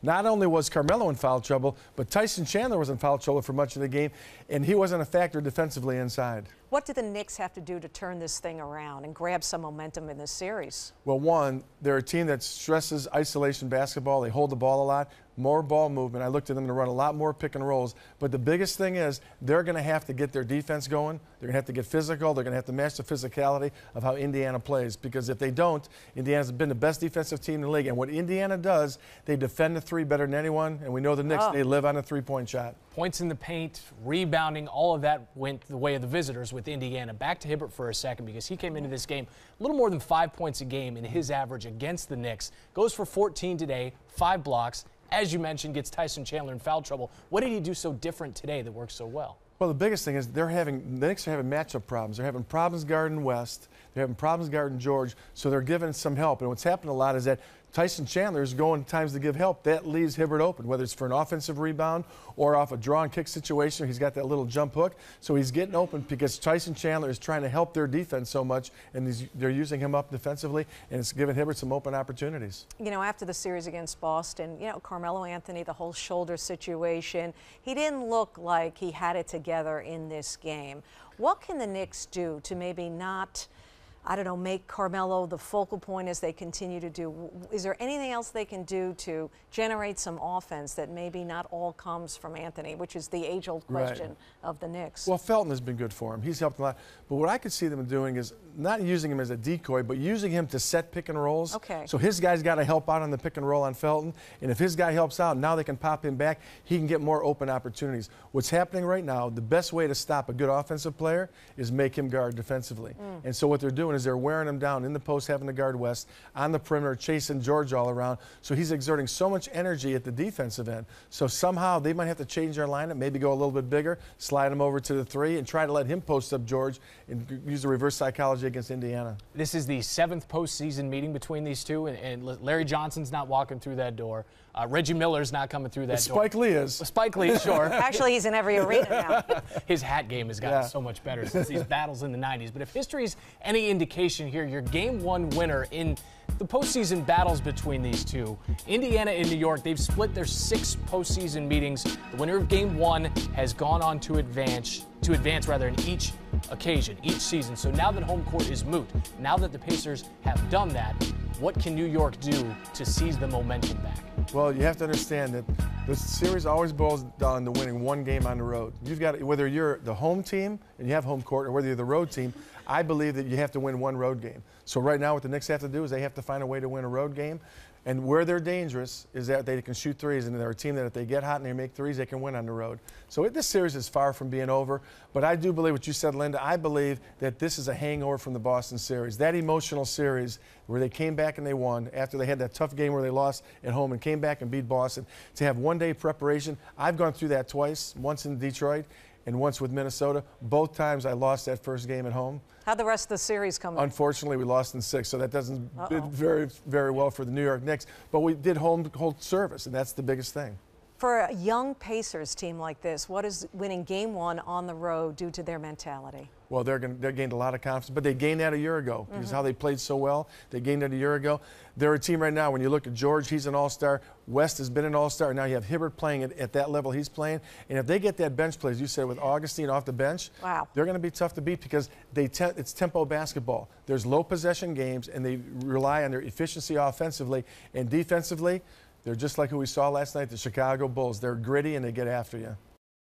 Not only was Carmelo in foul trouble, but Tyson Chandler was in foul trouble for much of the game, and he wasn't a factor defensively inside. What do the Knicks have to do to turn this thing around and grab some momentum in this series? Well, one, they're a team that stresses isolation basketball. They hold the ball a lot, more ball movement. I looked at them to run a lot more pick and rolls. But the biggest thing is they're going to have to get their defense going. They're going to have to get physical. They're going to have to match the physicality of how Indiana plays. Because if they don't, Indiana's been the best defensive team in the league. And what Indiana does, they defend the three better than anyone. And we know the Knicks, they live on a three-point shot. Points in the paint, rebounding, all of that went the way of the visitors with Indiana. Back to Hibbert for a second, because he came into this game a little more than 5 points a game in his average against the Knicks. Goes for 14 today, 5 blocks. As you mentioned, gets Tyson Chandler in foul trouble. What did he do so different today that works so well? Well, the biggest thing is the Knicks are having matchup problems. They're having problems guarding West. They're having problems guarding George, so they're giving some help. And what's happened a lot is that Tyson Chandler is going times to give help. That leaves Hibbert open, whether it's for an offensive rebound or off a draw and kick situation. He's got that little jump hook. So he's getting open because Tyson Chandler is trying to help their defense so much, and they're using him up defensively, and it's giving Hibbert some open opportunities. You know, after the series against Boston, you know, Carmelo Anthony, the whole shoulder situation, he didn't look like he had it together in this game. What can the Knicks do to maybe not, I don't know, make Carmelo the focal point as they continue to do? Is there anything else they can do to generate some offense that maybe not all comes from Anthony, which is the age-old question of the Knicks? Well, Felton has been good for him. He's helped a lot. But what I could see them doing is not using him as a decoy, but using him to set pick and rolls. Okay. So his guy's got to help out on the pick and roll on Felton. And if his guy helps out, now they can pop him back. He can get more open opportunities. What's happening right now, the best way to stop a good offensive player is make him guard defensively. And so what they're doing is they're wearing him down in the post, having to guard West, on the perimeter, chasing George all around. So he's exerting so much energy at the defensive end. So somehow they might have to change their lineup, maybe go a little bit bigger, slide him over to the three, and try to let him post up George and use the reverse psychology against Indiana. This is the 7th postseason meeting between these two, and Larry Johnson's not walking through that door. Reggie Miller's not coming through that door. Spike Lee is. Spike Lee, sure. Actually, he's in every arena now. His hat game has gotten so much better since these battles in the 90s. But if history's any indication here, your Game 1 winner in the postseason battles between these two, Indiana and New York, they've split their 6 postseason meetings. The winner of Game 1 has gone on to advance in each occasion, each season. So now that home court is moot, now that the Pacers have done that, what can New York do to seize the momentum back? Well, you have to understand that the series always boils down to winning one game on the road. You've got, whether you're the home team and you have home court, or whether you're the road team, I believe that you have to win one road game. So right now what the Knicks have to do is they have to find a way to win a road game. And where they're dangerous is that they can shoot threes, and they're a team that if they get hot and they make threes, they can win on the road. So this series is far from being over, but I do believe what you said, Linda. I believe that this is a hangover from the Boston series. That emotional series where they came back and they won after they had that tough game where they lost at home and came back and beat Boston. To have one-day preparation, I've gone through that twice, once in Detroit and once with Minnesota. Both times I lost that first game at home. How'd the rest of the series come in? Unfortunately, we lost in 6, so that doesn't bid very, very well for the New York Knicks. But we did hold service, and that's the biggest thing. For a young Pacers team like this, what does winning Game 1 on the road do to their mentality? Well, they gained a lot of confidence, but they gained that a year ago because how they played so well. They gained that a year ago. They're a team right now, when you look at George, he's an all-star. West has been an all-star. Now you have Hibbert playing at that level he's playing. And if they get that bench play, as you said, with Augustine off the bench, they're going to be tough to beat because it's tempo basketball. There's low possession games, and they rely on their efficiency offensively. And defensively, they're just like who we saw last night, the Chicago Bulls. They're gritty, and they get after you.